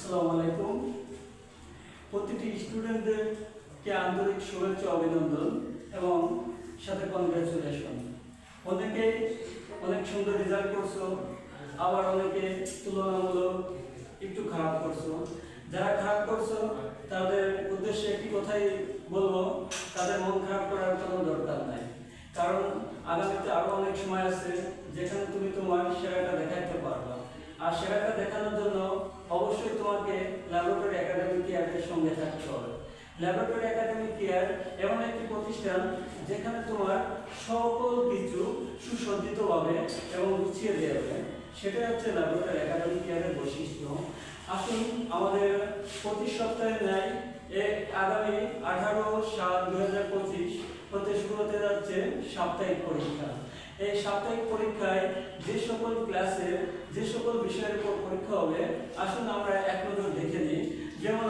আসসালামু আলাইকুম। প্রতিটি স্টুডেন্টদেরকে আন্তরিক শুভেচ্ছা অভিনন্দন এবং সাথে কনগ্রাচুলেশন। অনেকে অনেক সুন্দর রেজাল্ট করছো, আবার অনেকে তুলনামূলক একটু খারাপ করছো। যারা খারাপ করছো তাদের উদ্দেশ্যে একটি কথাই বলবো, তাদের মন খারাপ করার কোনো দরকার নাই। কারণ আগামীতে আরও অনেক সময় আছে যেখানে তুমি তোমার সেরাটা দেখাতে পারবা। আর সেরাটা দেখানোর জন্য অবশ্যই তোমাকে ল্যাবরেটরি একাডেমি কেয়ারের সঙ্গে থাকতে হবে। ল্যাবরেটরি একাডেমি কেয়ার এমন একটি প্রতিষ্ঠান যেখানে তোমার সকল কিছু সুসজ্জিতভাবে এবং গুছিয়ে দেওয়া হবে। সেটা হচ্ছে ল্যাবরেটরি একাডেমি কেয়ারের বৈশিষ্ট্য। আসুন আমাদের প্রতি সপ্তাহে ন্যায় আগামী 18/7/2025 হতে শুরু হতে যাচ্ছে সাপ্তাহিক পরীক্ষা। এই সাপ্তাহিক পরীক্ষায় যে সকল ক্লাসে যে সকল বিষয়ের উপর পরীক্ষা হবে, আসুন আমরা এক নজর দেখে নিই। যেমন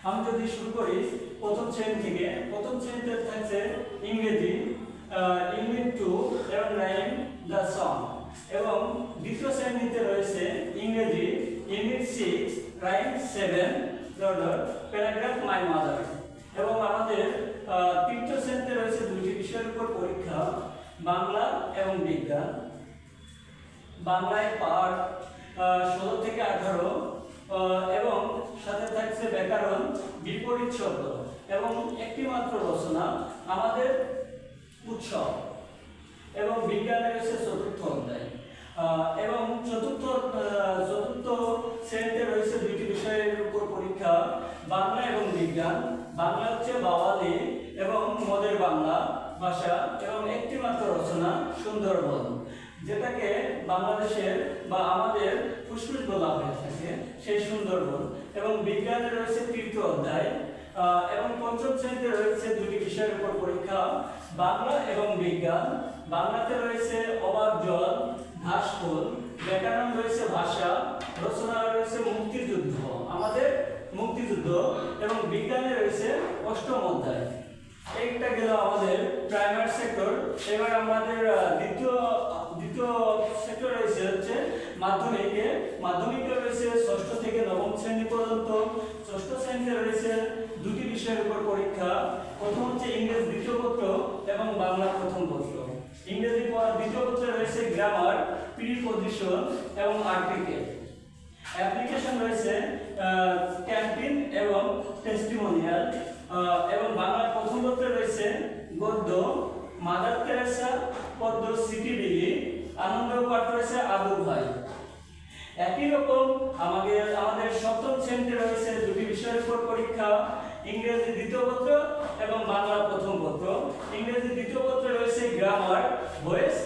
আমি যদি শুরু করি প্রথম শ্রেণী থেকে, প্রথম শ্রেণীতে থাকছে ইংরেজি ইউনিট 2 এবং রাইম দ্য সং, এবং দ্বিতীয় শ্রেণীতে রয়েছে ইংরেজি unit 6 rhyme 7 paragraph my mother, এবং আমাদের তৃতীয় শ্রেণীতে রয়েছে দুটি বিষয়ের উপর পরীক্ষা, বাংলা এবং বিজ্ঞান। বাংলায় পাঠ 16 থেকে 18 এবং সাথে থাকছে ব্যাকরণ, বিপরীত শব্দ এবং একটি মাত্র রচনা, আমাদের উৎসব। এবং বিজ্ঞানে রয়েছে চতুর্থ অধ্যায়, এবং চতুর্থ শ্রেণীতে রয়েছে দুইটি বিষয়ের উপর পরীক্ষা, বাংলা এবং বিজ্ঞান। বাংলা হচ্ছে বাওয়ালি এবং মদের বাংলা ভাষা, এবং একটি মাত্র রচনা সুন্দরবন, যেটাকে বাংলাদেশের বা আমাদের ফুসফুস বলা হয়ে থাকে, সেই সুন্দরবন। এবং বিজ্ঞানে রয়েছে তৃতীয় অধ্যায়, এবং পঞ্চম শ্রেণীতে রয়েছে দুটি বিষয়ের উপর পরীক্ষা, বাংলা এবং বিজ্ঞান। বাংলাতে রয়েছে অবাক জল, ঘাসফুল, ব্যাকরণ রয়েছে ভাষা, রচনা রয়েছে মুক্তিযুদ্ধ, আমাদের মুক্তিযুদ্ধ, এবং বিজ্ঞানে রয়েছে অষ্টম অধ্যায়। এইটা গেল আমাদের প্রাইমারি সেক্টর। এবার আমাদের দ্বিতীয় সেক্টর রয়েছে হচ্ছে মাধ্যমিকে। মাধ্যমিকে রয়েছে ষষ্ঠ থেকে নবম শ্রেণী পর্যন্ত। ষষ্ঠ শ্রেণীতে রয়েছে দুটি বিষয়ের উপর পরীক্ষা, প্রথম হচ্ছে ইংরেজি দ্বিতীয় পত্র এবং বাংলা প্রথম পত্র। ইংরেজি দ্বিতীয় পত্রে রয়েছে গ্রামার, প্রিপজিশন এবং আর্টিকেল। অ্যাপ্লিকেশন রয়েছে ক্যাম্পিং এবং টেস্টিমোনিয়াল, এবং বাংলা প্রথম পত্রে রয়েছে গদ্য, মাদার তেরেসা, পদ্য, সিটি বিলি, আনন্দ পাঠ রয়েছে আবু ভাই। একই রকম আমাদের সপ্তম শ্রেণীতে রয়েছে দুটি বিষয়ের উপর পরীক্ষা, ইংরেজি দ্বিতীয় পত্র এবং বাংলা প্রথম পত্র। ইংরেজি দ্বিতীয় পত্রে রয়েছে গ্রামার, ভয়েস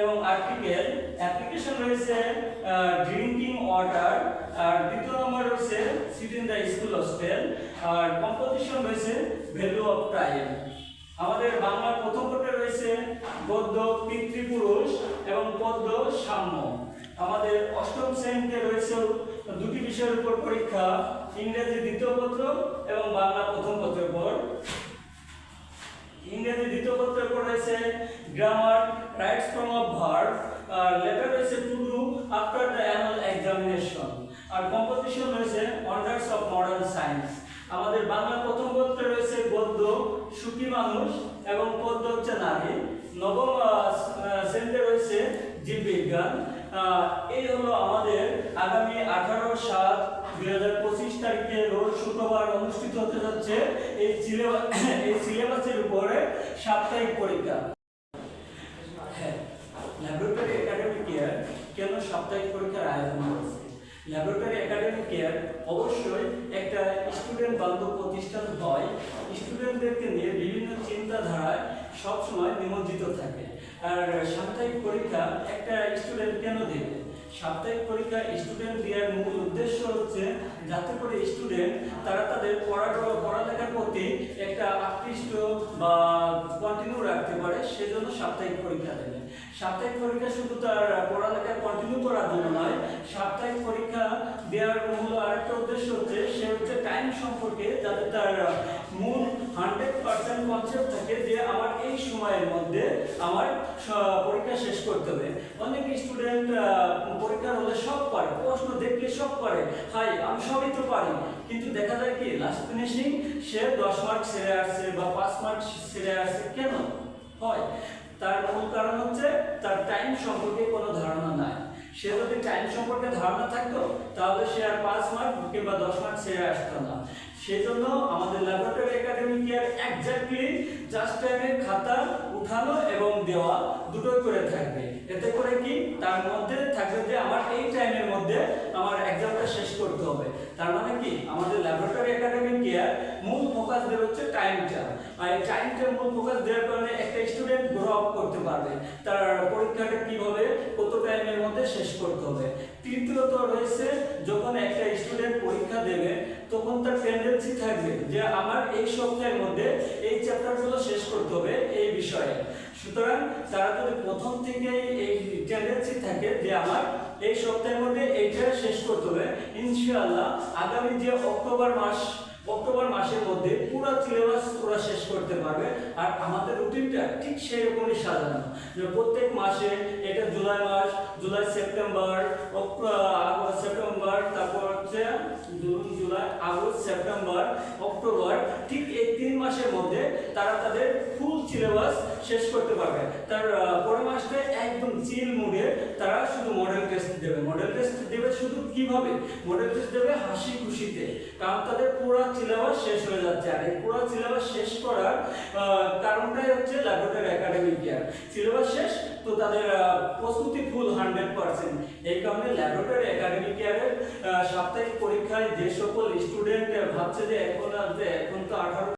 এবং আর্টিকেল। অ্যাপ্লিকেশন রয়েছে ড্রিঙ্কিং ওয়াটার, আর দ্বিতীয় নম্বর রয়েছে seat in the school hostel, আর কম্পোজিশন রয়েছে ভ্যালু অফ টাইম। আমাদের বাংলার প্রথম পত্রে রয়েছে গদ্য, পিতৃপুরুষ এবং পদ্য, সাম্য। আমাদের অষ্টম শ্রেণীতে রয়েছে দুটি বিষয়ের উপর পরীক্ষা, ইংরেজি দ্বিতীয় পত্র এবং বাংলা প্রথম পত্রের উপর। ইংরেজি দ্বিতীয় পত্রের উপর রয়েছে grammar, rights form of verb, আর লেটার রয়েছে to do after the annual examination, আর কম্পোজিশন রয়েছে ওয়ান্ডার্স অফ মডার্ন সায়েন্স। আমাদের বাংলা প্রথম পত্রে রয়েছে গদ্য, সুখী মানুষ এবং পদ্য হচ্ছে নারী। নবম শ্রেণীতে রয়েছে জীববিজ্ঞান। এই হলো আমাদের আগামী 18/7/2025 তারিখে রোজ শুক্রবার অনুষ্ঠিত হতে যাচ্ছে এই সিলেবাসের উপরে সাপ্তাহিক পরীক্ষা। হ্যাঁ, ল্যাবরেটরি একাডেমি কেয়ার কেন সাপ্তাহিক পরীক্ষার আয়োজন করেছে? ল্যাবরেটরি একাডেমি কেয়ার অবশ্যই একটা স্টুডেন্ট বান্ধব প্রতিষ্ঠান হয়, স্টুডেন্টদেরকে নিয়ে বিভিন্ন চিন্তাধারায় সবসময় নিমজ্জিত থাকে। আর সাপ্তাহিক পরীক্ষা একটা স্টুডেন্ট কেন দেবে? সাপ্তাহিক পরীক্ষা স্টুডেন্ট দেওয়ার মূল উদ্দেশ্য হচ্ছে যাতে করে স্টুডেন্ট তারা তাদের পড়ালেখার প্রতি একটা আকৃষ্ট বা কন্টিনিউ রাখতে পারে, সেজন্য সাপ্তাহিক পরীক্ষা দেবে। সাপ্তাহিক পরীক্ষা শুধু তার পড়ালেখা কন্টিনিউ করার জন্য নয়, সাপ্তাহিক পরীক্ষা দেওয়ার মূল আরেকটা উদ্দেশ্য হচ্ছে সে টাইম সম্পর্কে যাতে তার মূল 100% কনসেপ্ট থাকে যে আমার এই সময়ের মধ্যে আমার পরীক্ষা শেষ করতে হবে। অনেক স্টুডেন্ট পরীক্ষার হলে সব পারে, প্রশ্ন দেখলে সব পারে, হাই আমি সবই তো পারি, কিন্তু দেখা যায় কি লাস্ট ফিনিশিং সে 10 মার্ক ছেড়ে আসছে বা 5 মার্ক ছেড়ে আসছে। কেন হয়? তার মূল কারণ হচ্ছে তার টাইম সম্পর্কে কোনো ধারণা নাই। সে যদি টাইম সম্পর্কে ধারণা থাকতো তাহলে সে আর 5 মার্ক কিংবা 10 মার্ক ছেড়ে আসতো না। সেজন্য আমাদের laboratory academy care exactly just টাইমের খাতা উঠানো এবং দেওয়া দুটোই করে থাকবে। এতে করে কি তার মধ্যে থাকবে যে আমার এই টাইমের মধ্যে আমার এক্সামটা শেষ করতে হবে। তার মানে কি আমাদের ল্যাবরেটরি একাডেমি কেয়ার মূল ফোকাস দেবে হচ্ছে টাইমটা। আর এই টাইমটা মূল ফোকাস দেওয়ার কারণে একটা স্টুডেন্ট গ্রো আপ করতে পারবে, তার পরীক্ষাটা কিভাবে কত টাইমের মধ্যে শেষ করতে হবে। তৃতীয়ত রয়েছে যখন একটা স্টুডেন্ট পরীক্ষা দেবে তখন তার টেন্ডেন্সি থাকবে যে আমার এই সপ্তাহের মধ্যে এই চ্যাপ্টারগুলো শেষ করতে হবে এই বিষয়ে। সুতরাং তারা যদি প্রথম থেকেই এই টেন্ডেন্সি থাকে যে আমার এই সপ্তাহের মধ্যে এইটা শেষ করতে হবে, ইনশাআল্লাহ আগামী যে অক্টোবর মাসের মধ্যে পুরো সিলেবাস ওরা শেষ করতে পারবে। আর আমাদের রুটিনটা ঠিক সেরকমই সাজানো যে প্রত্যেক মাসে এটা জুলাই সেপ্টেম্বর সেপ্টেম্বর, তারপর হচ্ছে June July August September October, ঠিক এই 3 মাসের মধ্যে তারা তাদের ফুল সিলেবাস শেষ করতে পারবে। তার পরের মাসে একদম চিল মুডে তারা শুধু মডেল টেস্ট দেবে। মডেল টেস্ট দেবে শুধু কিভাবে? মডেল টেস্ট দেবে হাসি খুশিতে, কারণ তাদের পুরো সিলেবাস শেষ হয়ে যাচ্ছে। আর এই পুরো সিলেবাস শেষ করার কারণটাই হচ্ছে ল্যাবরেটরি একাডেমি কেয়ার। সিলেবাস শেষ তো তাদের প্রস্তুতি ফুল 100%। এই কারণে ল্যাবরেটরি একাডেমি কেয়ারের সাপ্তাহিক পরীক্ষায় যে সকল স্টুডেন্ট ভাবছে যে এখন তো 18